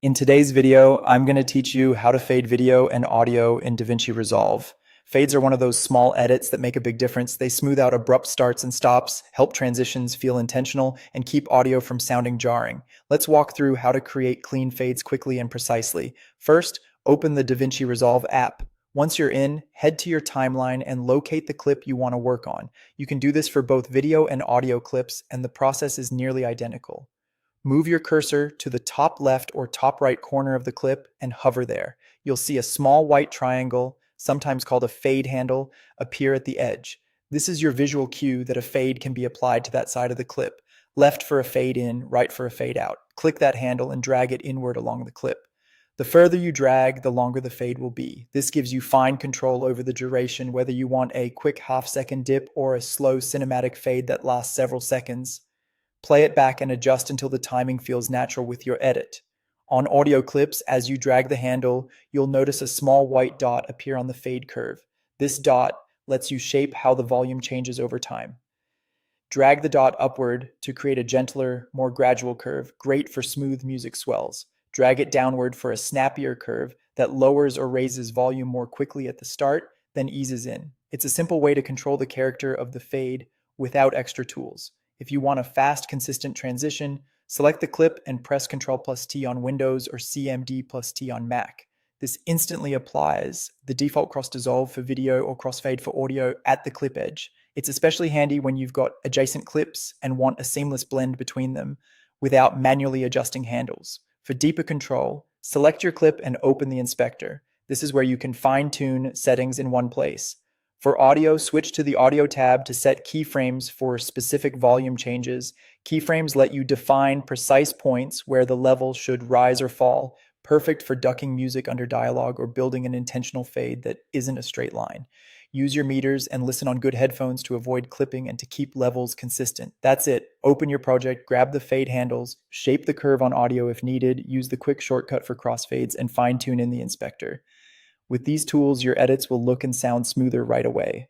In today's video, I'm going to teach you how to fade video and audio in DaVinci Resolve. Fades are one of those small edits that make a big difference. They smooth out abrupt starts and stops, help transitions feel intentional, and keep audio from sounding jarring. Let's walk through how to create clean fades quickly and precisely. First, open the DaVinci Resolve app. Once you're in, head to your timeline and locate the clip you want to work on. You can do this for both video and audio clips, and the process is nearly identical. Move your cursor to the top left or top right corner of the clip and hover there. You'll see a small white triangle, sometimes called a fade handle, appear at the edge. This is your visual cue that a fade can be applied to that side of the clip. Left for a fade in, right for a fade out. Click that handle and drag it inward along the clip. The further you drag, the longer the fade will be. This gives you fine control over the duration, whether you want a quick half-second dip or a slow cinematic fade that lasts several seconds. Play it back and adjust until the timing feels natural with your edit. On audio clips, as you drag the handle, you'll notice a small white dot appear on the fade curve. This dot lets you shape how the volume changes over time. Drag the dot upward to create a gentler, more gradual curve, great for smooth music swells. Drag it downward for a snappier curve that lowers or raises volume more quickly at the start, then eases in. It's a simple way to control the character of the fade without extra tools. If you want a fast, consistent transition, select the clip and press Ctrl+T on Windows or CMD+T on Mac. This instantly applies the default cross dissolve for video or crossfade for audio at the clip edge. It's especially handy when you've got adjacent clips and want a seamless blend between them without manually adjusting handles. For deeper control, select your clip and open the inspector. This is where you can fine-tune settings in one place. For audio, switch to the Audio tab to set keyframes for specific volume changes. Keyframes let you define precise points where the level should rise or fall, perfect for ducking music under dialogue or building an intentional fade that isn't a straight line. Use your meters and listen on good headphones to avoid clipping and to keep levels consistent. That's it. Open your project, grab the fade handles, shape the curve on audio if needed, use the quick shortcut for crossfades, and fine-tune in the inspector. With these tools, your edits will look and sound smoother right away.